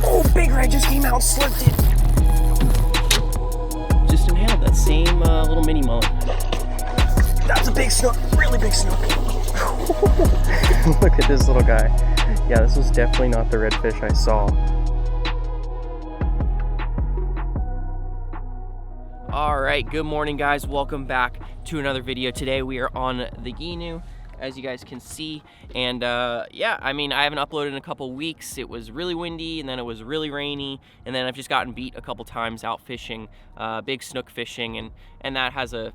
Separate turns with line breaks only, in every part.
Oh, big red just came out and slipped it.
Just inhaled that same little mini mullet.
That's a big snook, really big snook.
Look at this little guy. Yeah, this was definitely not the redfish I saw.
All right, good morning guys. Welcome back to another video. Today we are on the Ginu, as you guys can see. And yeah, I mean, I haven't uploaded in a couple weeks. It was really windy, and then it was really rainy, and then I've just gotten beat a couple times out fishing, big snook fishing, and that has a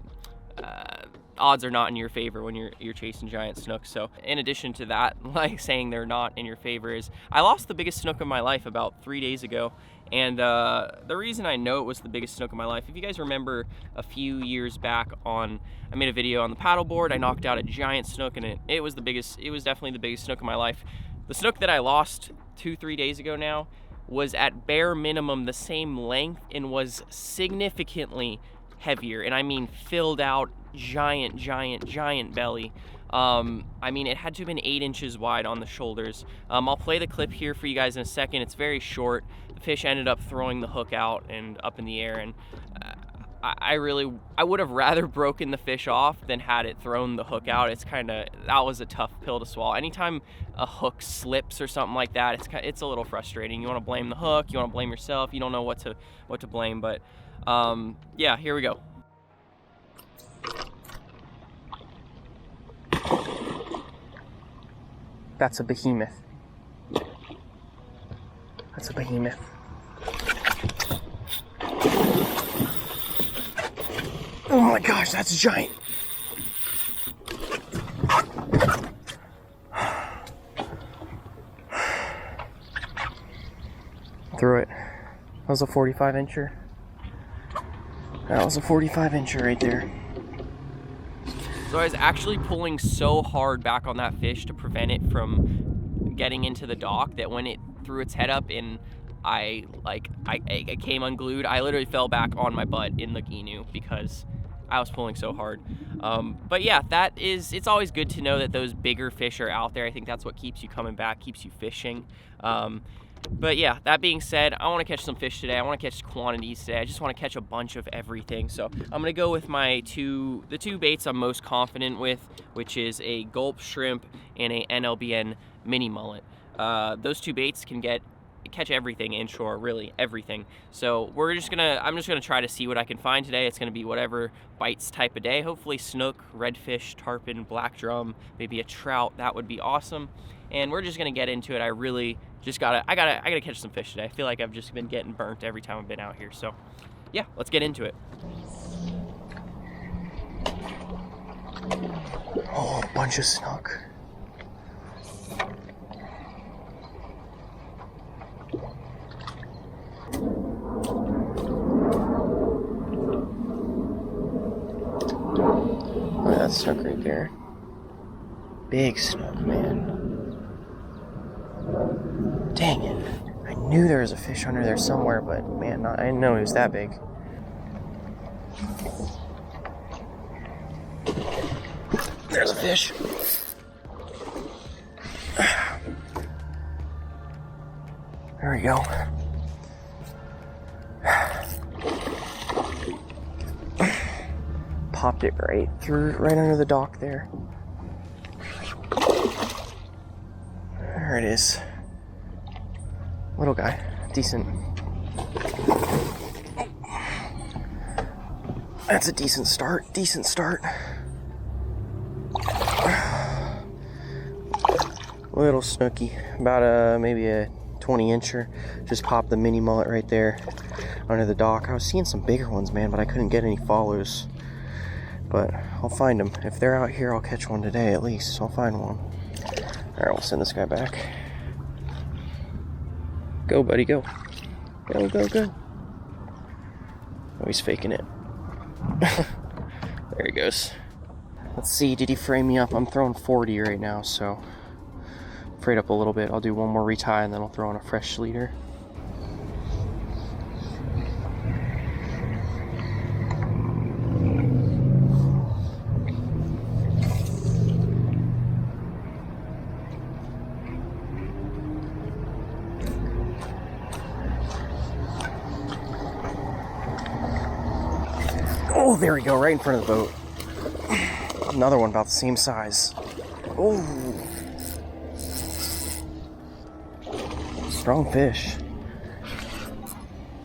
odds are not in your favor when you're chasing giant snook. So in addition to that, like saying they're not in your favor, is I lost the biggest snook of my life about 3 days ago. And the reason I know it was the biggest snook of my life, if you guys remember a few years back I made a video on the paddleboard. I knocked out a giant snook, and it was definitely the biggest snook of my life. The snook that I lost 2-3 days ago now was at bare minimum the same length and was significantly heavier, and I mean filled out, giant belly. I mean, it had to have been 8 inches wide on the shoulders. I'll play the clip here for you guys in a second. It's very short. The fish ended up throwing the hook out and up in the air, and I would have rather broken the fish off than had it thrown the hook out. That was a tough pill to swallow. Anytime a hook slips or something like that, it's a little frustrating. You want to blame the hook, you want to blame yourself, you don't know what to blame, but yeah, here we go.
That's a behemoth. That's a behemoth.
Oh my gosh, that's giant.
Threw it. That was a 45 incher. That was a 45 incher right there.
So I was actually pulling so hard back on that fish to prevent it from getting into the dock that when it threw its head up and I came unglued, I literally fell back on my butt in the Ginu because I was pulling so hard. But yeah, it's always good to know that those bigger fish are out there. I think that's what keeps you coming back, keeps you fishing. But yeah, that being said, I want to catch some fish today. I want to catch quantities today. I just want to catch a bunch of everything. So I'm going to go with the two baits I'm most confident with, which is a gulp shrimp and a NLBN mini mullet. Those two baits can catch everything inshore, really everything. So I'm just gonna try to see what I can find today. It's gonna be whatever bites type of day. Hopefully snook, redfish, tarpon, black drum, maybe a trout. That would be awesome. And we're just gonna get into it. I really just I gotta catch some fish today. I feel like I've just been getting burnt every time I've been out here. So yeah, let's get into it.
Oh, a bunch of snook. Look at that snook right there. Big snook, man. Dang it. I knew there was a fish under there somewhere, but man, I didn't know it was that big. There's a fish. There we go. Popped it right under the dock there. There it is. Little guy, decent. That's a decent start. Little snooky, about maybe a 20 incher. Just popped the mini mullet right there under the dock. I was seeing some bigger ones, man, but I couldn't get any follows. But I'll find them. If they're out here, I'll catch one today at least. I'll find one. Alright, we'll send this guy back. Go, buddy, go. Go. Oh, he's faking it. There he goes. Let's see, did he frame me up? I'm throwing 40 right now, so frayed up a little bit. I'll do one more retie and then I'll throw in a fresh leader. Oh, there we go, right in front of the boat. Another one about the same size. Oh, strong fish.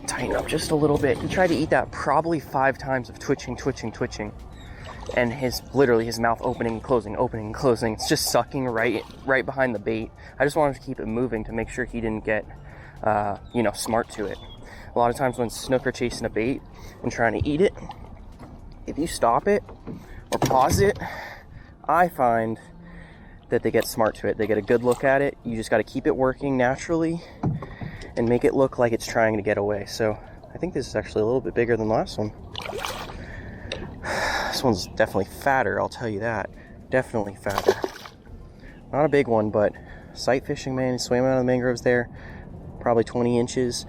Tighten up just a little bit. He tried to eat that probably 5 times of twitching. And literally his mouth opening and closing. It's just sucking right behind the bait. I just wanted to keep it moving to make sure he didn't get, smart to it. A lot of times when snook are chasing a bait and trying to eat it, if you stop it or pause it, I find that they get smart to it. They get a good look at it. You just got to keep it working naturally and make it look like it's trying to get away. So I think this is actually a little bit bigger than the last one. This one's definitely fatter, I'll tell you that. Definitely fatter. Not a big one, but sight fishing, man. He swam out of the mangroves there, probably 20 inches.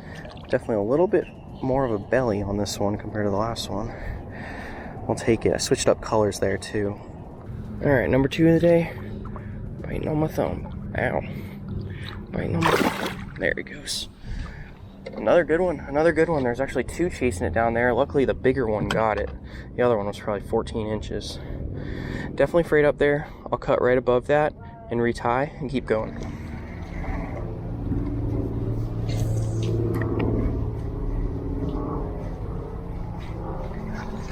Definitely a little bit more of a belly on this one compared to the last one. I'll take it. I switched up colors there too. All right, number 2 of the day. Biting on my thumb. Ow. Biting on my thumb. There he goes. Another good one. There's actually 2 chasing it down there. Luckily, the bigger one got it. The other one was probably 14 inches. Definitely frayed up there. I'll cut right above that and retie and keep going.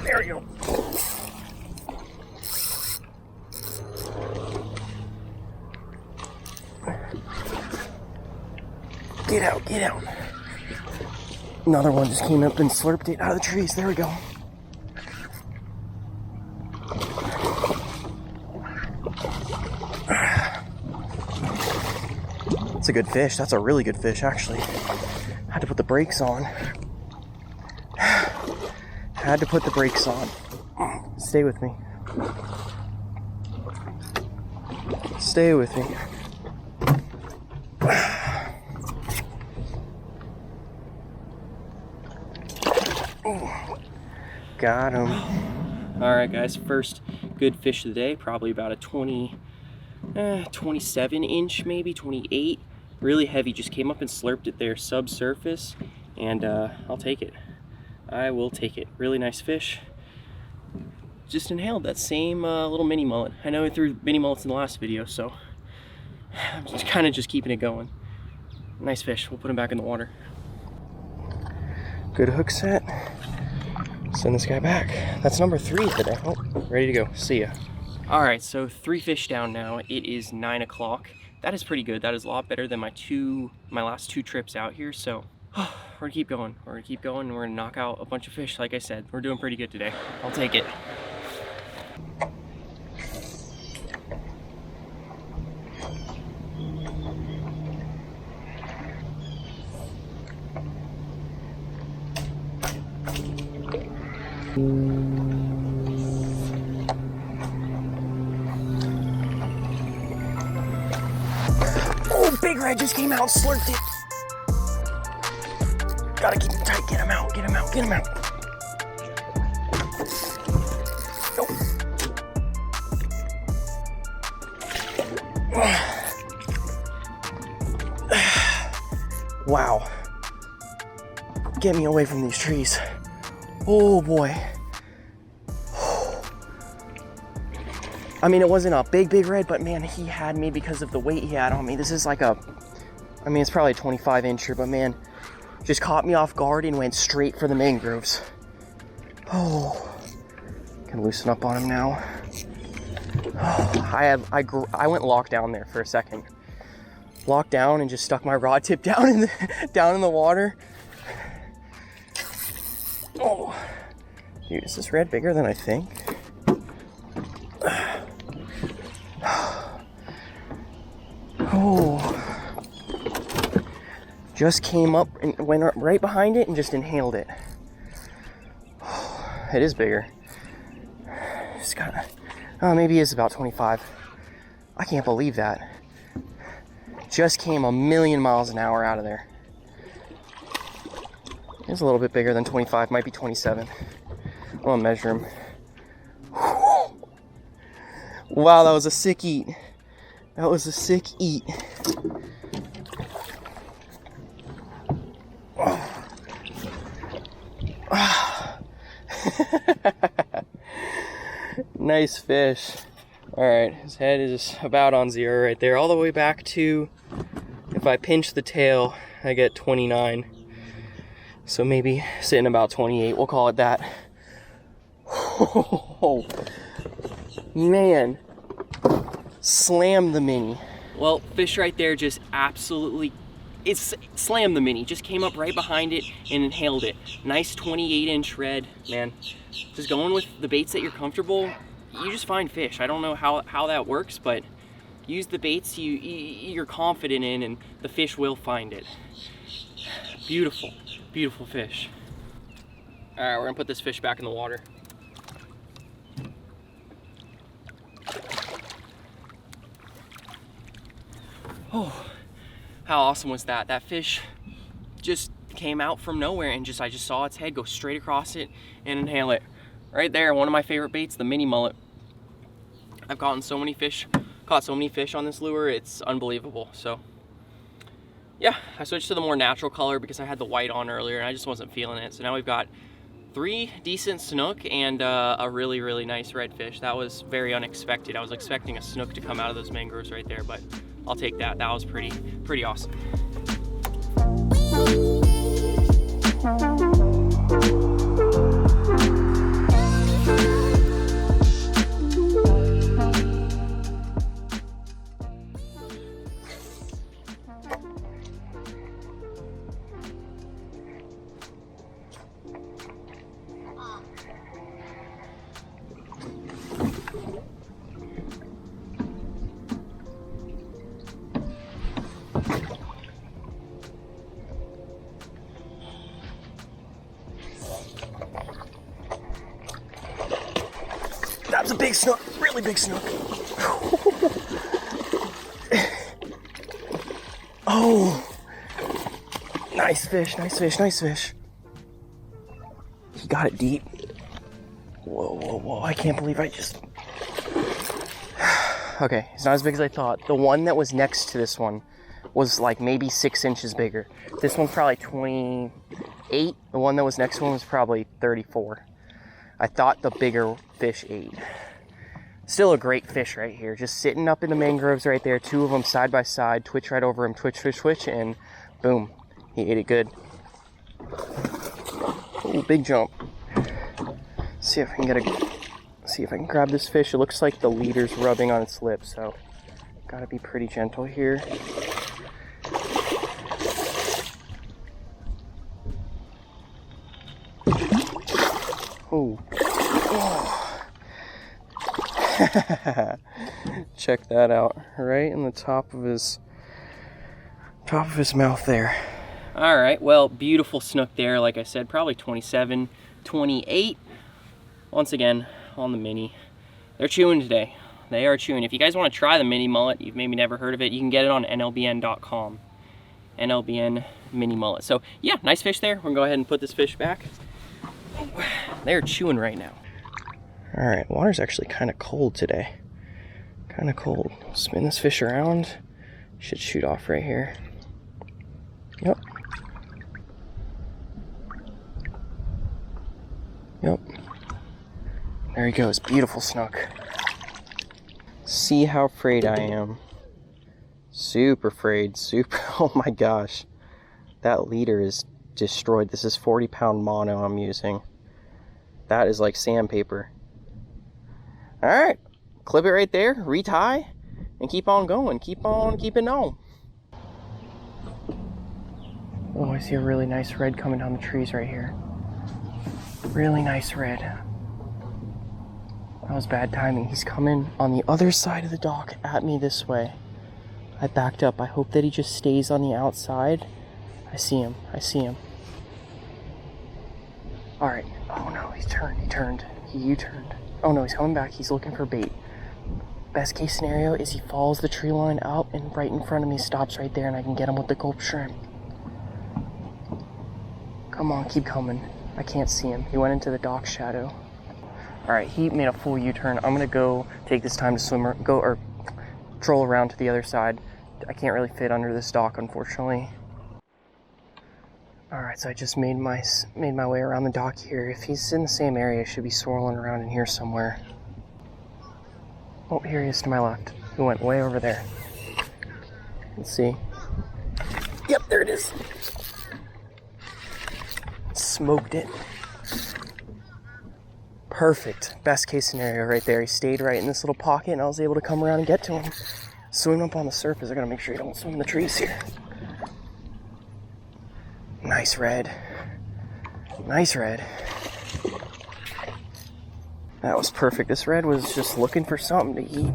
There we go. Get out. Another one just came up and slurped it out of the trees. There we go. That's a good fish. That's a really good fish, actually. Had to put the brakes on. Stay with me. Got him.
All right, guys, first good fish of the day, probably about a 27 inch, maybe 28. Really heavy, just came up and slurped it there subsurface, and I'll take it. I will take it. Really nice fish. Just inhaled that same little mini mullet. I know I threw mini mullets in the last video, so I'm just kind of keeping it going. Nice fish. We'll put him back in the water.
Good hook set. Send this guy back. That's number 3 today. Oh, ready to go. See ya.
All right, so 3 fish down now. It is 9 o'clock. That is pretty good. That is a lot better than my last 2 trips out here. So we're gonna keep going. And we're gonna knock out a bunch of fish. Like I said, we're doing pretty good today. I'll take it.
Oh, big red just came out and slurped it. Gotta keep him tight. Get him out.
Wow. Get me away from these trees. Oh boy. I mean, it wasn't a big red, but man, he had me because of the weight he had on me. This is like it's probably a 25 incher, but man, just caught me off guard and went straight for the mangroves. Oh, can loosen up on him now. Oh, I went locked down there for a second. Locked down and just stuck my rod tip down in the water. Oh, dude, is this red bigger than I think? Oh, just came up and went right behind it and just inhaled it. It is bigger. Just got, maybe it's about 25. I can't believe that. Just came a million miles an hour out of there. It's a little bit bigger than 25, might be 27. I'm gonna measure him. Wow, that was a sick eat. That was a sick eat. Nice fish. All right, his head is about on 0 right there, all the way back to, if I pinch the tail, I get 29. So maybe sitting about 28, we'll call it that. Oh, man. Slam the mini.
Well, fish right there just absolutely, it's slammed the mini. Just came up right behind it and inhaled it. Nice 28-inch red, man. Just going with the baits that you're comfortable, you just find fish. I don't know how that works, but use the baits you're confident in and the fish will find it. Beautiful, beautiful fish. All right, we're gonna put this fish back in the water. Oh, how awesome was that? That fish just came out from nowhere and I just saw its head go straight across it and inhale it. Right there, one of my favorite baits, the mini mullet. I've caught so many fish on this lure, it's unbelievable. So yeah, I switched to the more natural color because I had the white on earlier and I just wasn't feeling it. So now we've got 3 decent snook and a really, really nice redfish. That was very unexpected. I was expecting a snook to come out of those mangroves right there, but I'll take that. That was pretty awesome.
That was a big snook, really big snook. Oh, nice fish, nice fish, nice fish. He got it deep. Whoa, whoa, whoa, I can't believe I just... Okay, it's not as big as I thought. The one that was next to this one was like maybe 6 inches bigger. This one's probably 28. The one that was next to one was probably 34. I thought the bigger fish ate. Still a great fish right here. Just sitting up in the mangroves right there. 2 of them side by side. Twitch right over him. Twitch, twitch, twitch. And boom. He ate it good. Oh, big jump. See if I can grab this fish. It looks like the leader's rubbing on its lips. So gotta be pretty gentle here. Oh. Check that out, right in the top of his mouth there.
All right, well, beautiful snook there. Like I said, probably 27, 28. Once again, on the mini. They're chewing today. They are chewing. If you guys want to try the mini mullet, you've maybe never heard of it, you can get it on NLBN.com. NLBN mini mullet. So yeah, nice fish there. We're gonna go ahead and put this fish back. They're chewing right now.
All right, water's actually kind of cold today. Kind of cold. Spin this fish around. Should shoot off right here. Yep. Yep. There he goes. Beautiful snook. See how frayed I am. Super frayed. Super. Oh my gosh. That leader is destroyed. This is 40-pound mono I'm using. That is like sandpaper. All right, clip it right there, retie, and keep on going. Keep on keeping on. Oh, I see a really nice red coming down the trees right here. Really nice red. That was bad timing. He's coming on the other side of the dock at me this way. I backed up. I hope that he just stays on the outside. I see him. I see him. All right. Oh no, he turned. He U-turned. Oh no, he's coming back. He's looking for bait. Best case scenario is he follows the tree line out and right in front of me stops right there and I can get him with the gulp shrimp. Come on, keep coming. I can't see him. He went into the dock shadow. All right, he made a full U-turn. I'm gonna go take this time to swim or troll around to the other side. I can't really fit under this dock, unfortunately. All right, so I just made my way around the dock here. If he's in the same area, he should be swirling around in here somewhere. Oh, here he is to my left. He went way over there. Let's see. Yep, there it is. Smoked it. Perfect. Best case scenario right there. He stayed right in this little pocket and I was able to come around and get to him. Swim up on the surface. I gotta make sure you don't swim in the trees here. Nice red. Nice red. That was perfect. This red was just looking for something to eat.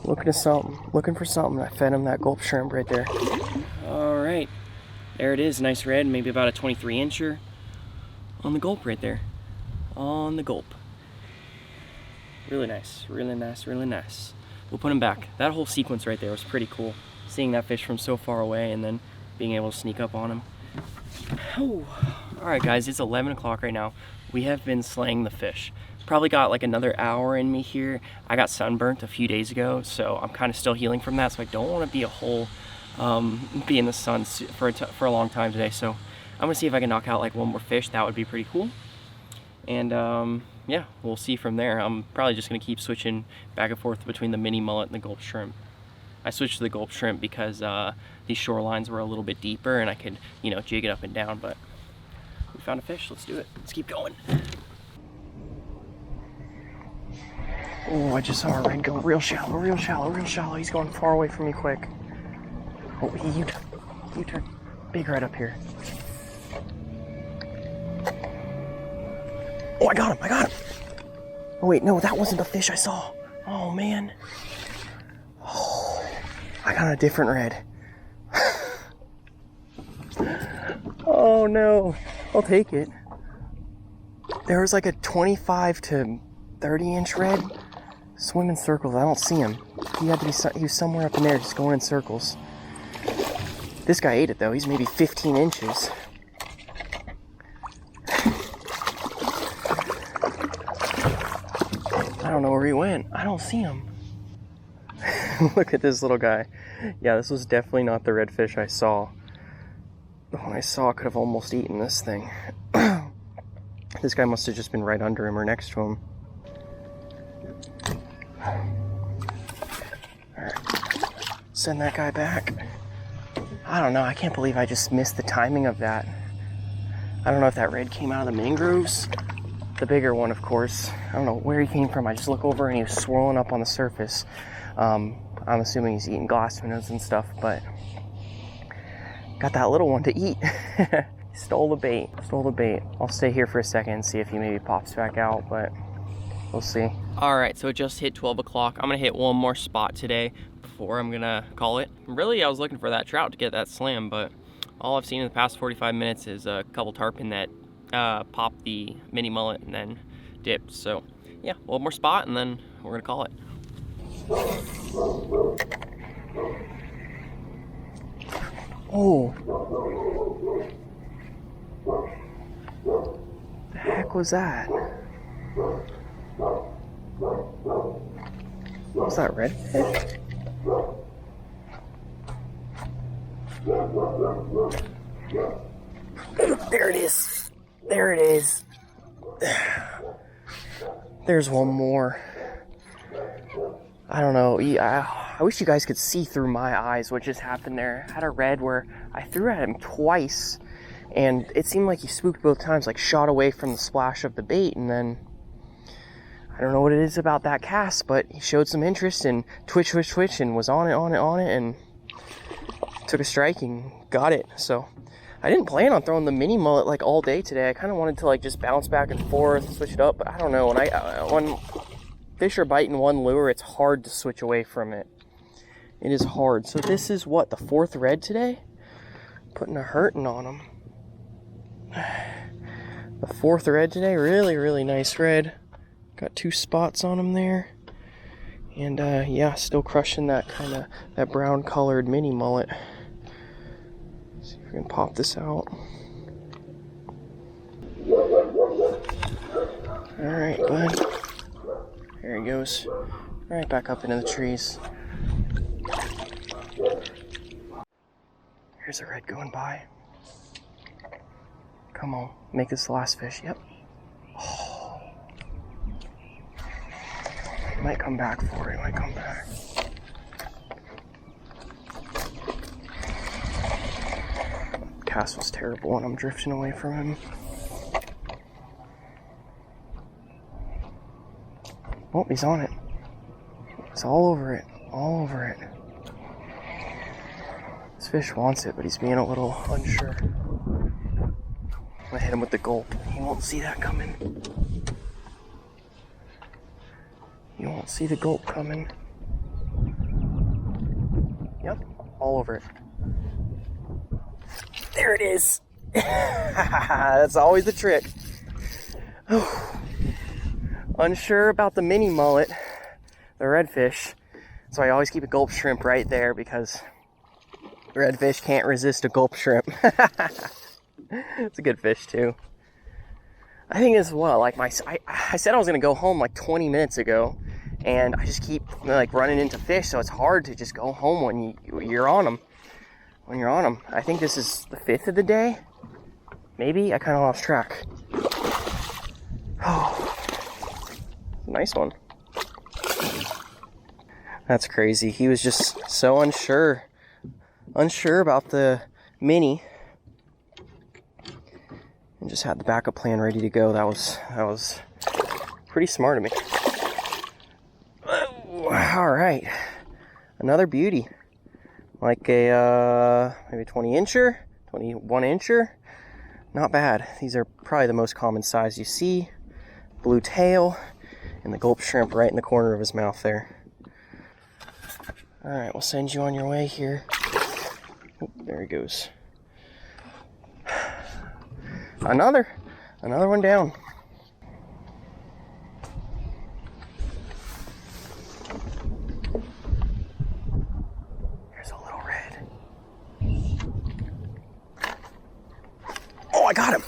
Looking for something. I fed him that gulp shrimp right there. All right, there it is. Nice red, maybe about a 23 incher on the gulp right there. On the gulp. Really nice, really nice, really nice. We'll put him back. That whole sequence right there was pretty cool. Seeing that fish from so far away and then being able to sneak up on him. Oh. All right, guys, it's 11 o'clock right now. We have been slaying the fish. Probably got like another hour in me here. I got sunburnt a few days ago, so I'm kind of still healing from that, so I don't want to be a whole, be in the sun for a long time today. So I'm gonna see if I can knock out like one more fish. That would be pretty cool. And yeah, we'll see from there. I'm probably just gonna keep switching back and forth between the mini mullet and the gulp shrimp. I switched to the gulp shrimp because these shorelines were a little bit deeper and I could, you know, jig it up and down, but we found a fish. Let's do it. Let's keep going. Oh, I just saw a red go real shallow, real shallow, real shallow. He's going far away from me quick. Oh, you turn. Big red up here. Oh, I got him. Oh, wait, no, that wasn't the fish I saw. Oh, man. Oh, I got a different red. Oh, no. I'll take it. There was like a 25 to 30 inch red. Swim in circles. I don't see him. He was somewhere up in there just going in circles. This guy ate it though. He's maybe 15 inches. I don't know where he went. I don't see him. Look at this little guy. Yeah, this was definitely not the redfish I saw. The one I saw could have almost eaten this thing. This guy must have just been right under him or next to him. Alright, send that guy back. I don't know, I can't believe I just missed the timing of that. I don't know if that red came out of the mangroves. The bigger one, of course. I don't know where he came from. I just look over and he was swirling up on the surface. I'm assuming he's eating glass minnows and stuff, but got that little one to eat. Stole the bait. I'll stay here for a second and see if he maybe pops back out, but we'll see. All right, so it just hit 12 o'clock. I'm gonna hit one more spot today before I'm gonna call it. Really, I was looking for that trout to get that slam, but all I've seen in the past 45 minutes is a couple tarpon that popped the mini mullet and then dipped. So yeah, one more spot and then we're gonna call it. Oh. The heck was that? Was that redfish? There it is. There it is. There's one more. I don't know. I wish you guys could see through my eyes what just happened there. I had a red where I threw at him twice and it seemed like he spooked both times, like shot away from the splash of the bait, and then I don't know what it is about that cast, but he showed some interest and twitch, and was on it, and took a strike and got it. So I didn't plan on throwing the mini mullet like all day today. I kind of wanted to like just bounce back and forth, switch it up, but I don't know. When fish are biting one lure, it's hard to switch away from it. It is hard. So this is what, the fourth red today? Putting a hurting on them. The fourth red today, really nice red. Got 2 spots on them there. And yeah, still crushing that that brown colored mini mullet. See if we can pop this out. Alright, bud. There he goes. Right back up into the trees. Here's a red going by. Come on, make this the last fish. Yep. Oh. Might come back for it, might come back. Cast was terrible and I'm drifting away from him. Oh, he's on it. It's all over it, all over it. This fish wants it, but he's being a little unsure. I'm gonna hit him with the gulp. He won't see that coming. You won't see the gulp coming. Yep, all over it. There it is. That's always the trick. Unsure about the mini mullet, the redfish. So I always keep a gulp shrimp right there because redfish can't resist a gulp shrimp. It's a good fish too. I think as well, like I said I was gonna go home like 20 minutes ago, and I just keep like running into fish, so it's hard to just go home when you're on them. When you're on them. I think this is the 5th of the day. Maybe? I kind of lost track. Oh, nice one. That's crazy. He was just so unsure about the mini, and just had the backup plan ready to go. That was pretty smart of me. All right, another beauty. Like a maybe 20-incher, 21-incher. Not bad. These are probably the most common size you see. Blue tail and the gulp shrimp right in the corner of his mouth there. All right, we'll send you on your way here. Oh, there he goes. Another one down. I got him.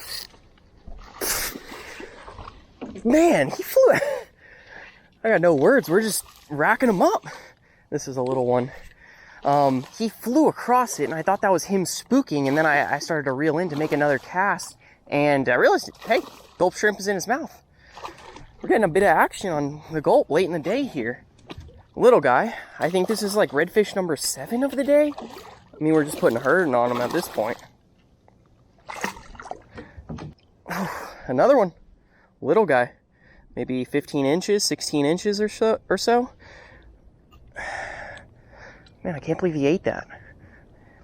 Man, he flew. I got no words. We're just racking him up. This is a little one. He flew across it, and I thought that was him spooking, and then I started to reel in to make another cast, and I realized, hey, gulp shrimp is in his mouth. We're getting a bit of action on the gulp late in the day here. Little guy. I think this is like redfish number 7 of the day. I mean, we're just putting herding on him at this point. Another one. Little guy. Maybe 15 inches, 16 inches or so. Man, I can't believe he ate that.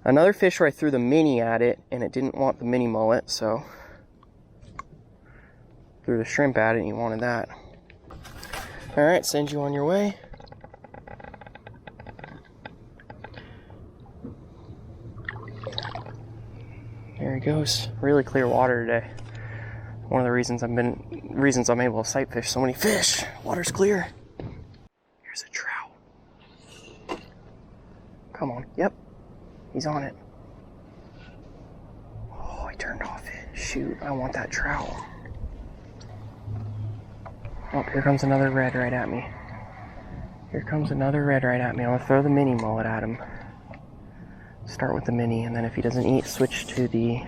Another fish where I threw the mini at it and it didn't want the mini mullet, so threw the shrimp at it and he wanted that. Alright, send you on your way. There he goes. Really clear water today. One of the reasons I'm able to sight fish so many fish. Water's clear. Here's a trout. Come on. Yep. He's on it. Oh, he turned off it. Shoot, I want that trout. Oh, here comes another red right at me. Here comes another red right at me. I'm gonna throw the mini mullet at him. Start with the mini, and then if he doesn't eat, switch to the...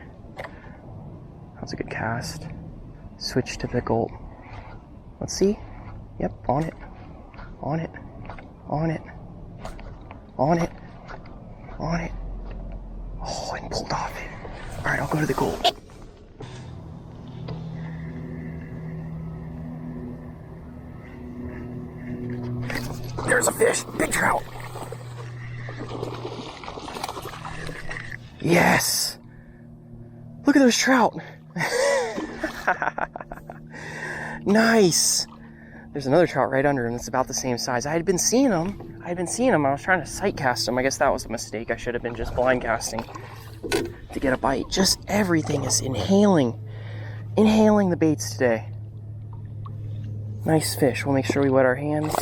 That's a good cast. Switch to the gulp. Let's see. Yep, on it. On it. On it. On it. On it. Oh, and pulled off it. Alright, I'll go to the gulp. There's a fish. Big trout. Yes. Look at those trout. Nice. There's another trout right under him that's about the same size. I had been seeing him. I was trying to sight cast him. I guess that was a mistake. I should have been just blind casting to get a bite. Just everything is inhaling the baits today. Nice fish. We'll make sure we wet our hands.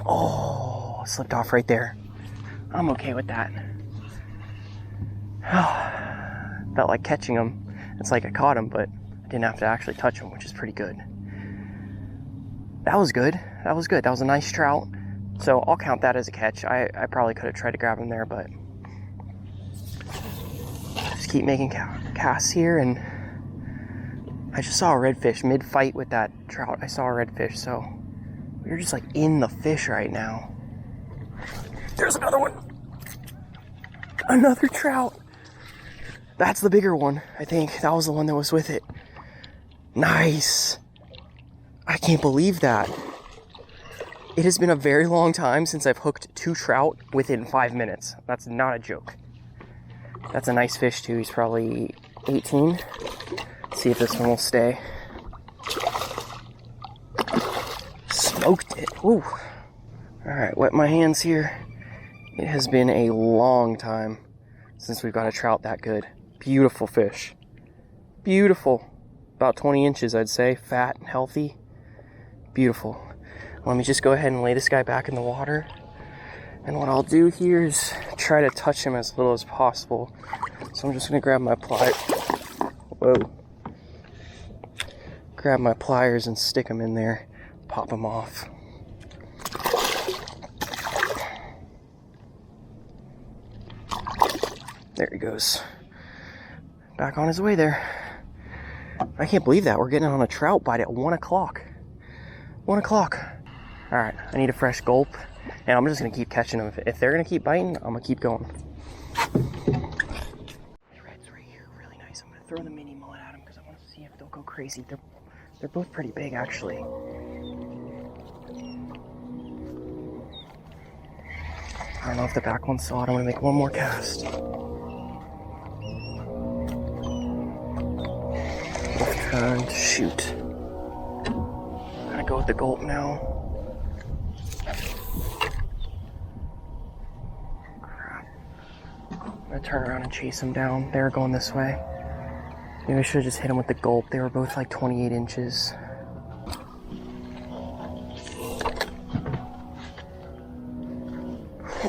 Oh, slipped off right there. I'm okay with that. Felt like catching him. It's like I caught him, but I didn't have to actually touch him, which is pretty good. That was good. That was good. That was a nice trout. So I'll count that as a catch. I probably could have tried to grab him there, but just keep making casts here. And I just saw a redfish mid-fight with that trout. I saw a redfish, so We're just like in the fish right now. There's another one. Another trout. That's the bigger one, I think. That was the one that was with it. Nice. I can't believe that. It has been a very long time since I've hooked 2 trout within 5 minutes. That's not a joke. That's a nice fish too. He's probably 18. Let's see if this one will stay. Smoked it. Ooh. Alright, wet my hands here. It has been a long time since we've got a trout that good. Beautiful fish. Beautiful. About 20 inches, I'd say. Fat and healthy. Beautiful. Let me just go ahead and lay this guy back in the water. And what I'll do here is try to touch him as little as possible. So I'm just going to grab my pliers. Whoa. Grab my pliers and stick them in there. Pop them off. There he goes. Back on his way there. I can't believe that. We're getting on a trout bite at 1 o'clock. 1 o'clock. Alright, I need a fresh gulp. And I'm just going to keep catching them. If they're going to keep biting, I'm going to keep going. Red's right here. Really nice. I'm going to throw the mini mullet at them because I want to see if they'll go crazy. They're both pretty big, actually. I don't know if the back one saw it. I'm going to make one more cast. Left turn, shoot. I'm going to go with the gulp now. I'm gonna turn around and chase them down. They were going this way. Maybe I should have just hit them with the gulp. They were both like 28 inches.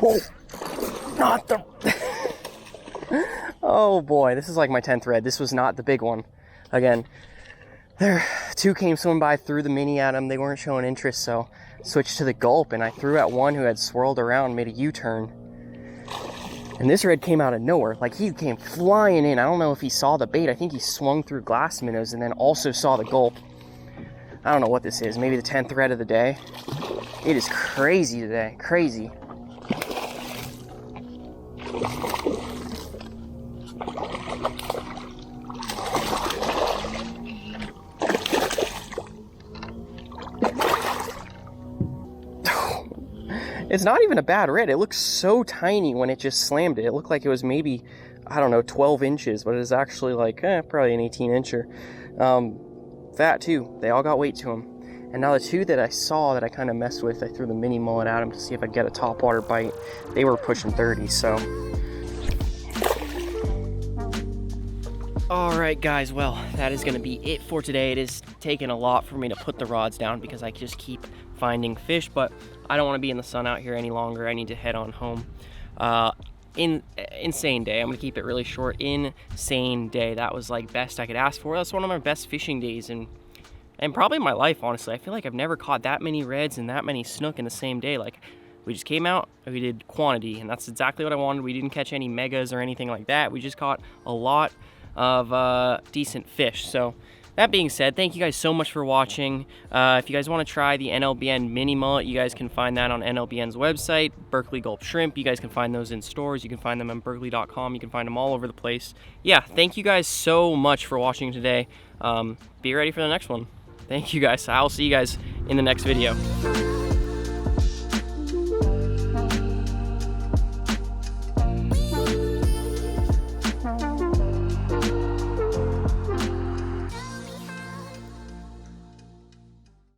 Oh, not the... Oh boy, this is like my 10th red. This was not the big one. Again, there, 2 came swimming by, threw the mini at them. They weren't showing interest, so switched to the gulp, and I threw at one who had swirled around, made a U-turn. And this red came out of nowhere. Like, he came flying in. I don't know if he saw the bait. I think he swung through glass minnows and then also saw the gulp. I don't know what this is. Maybe the 10th red of the day. It is crazy today. Crazy. It's not even a bad red. It looks so tiny when it just slammed it. It looked like it was maybe, I don't know, 12 inches, but it is actually like, probably an 18-incher. Fat too. They all got weight to them. And now the 2 that I saw that I kind of messed with, I threw the mini mullet at them to see if I get a topwater bite. They were pushing 30, so. All right, guys, well, that is gonna be it for today. It is taking a lot for me to put the rods down because I just keep finding fish, but I don't want to be in the sun out here any longer. I need to head on home. Insane day. I'm gonna keep it really short. Insane day. That was like best I could ask for. That's one of my best fishing days and probably my life, honestly. I feel like I've never caught that many reds and that many snook in the same day. Like, we just came out and we did quantity, and that's exactly what I wanted. We didn't catch any megas or anything like that. We just caught a lot of decent fish. So that being said, thank you guys so much for watching. If you guys want to try the NLBN mini mullet, you guys can find that on NLBN's website. Berkeley Gulp Shrimp, you guys can find those in stores. You can find them on berkeley.com. You can find them all over the place. Yeah, thank you guys so much for watching today. Be ready for the next one. Thank you guys. I'll see you guys in the next video.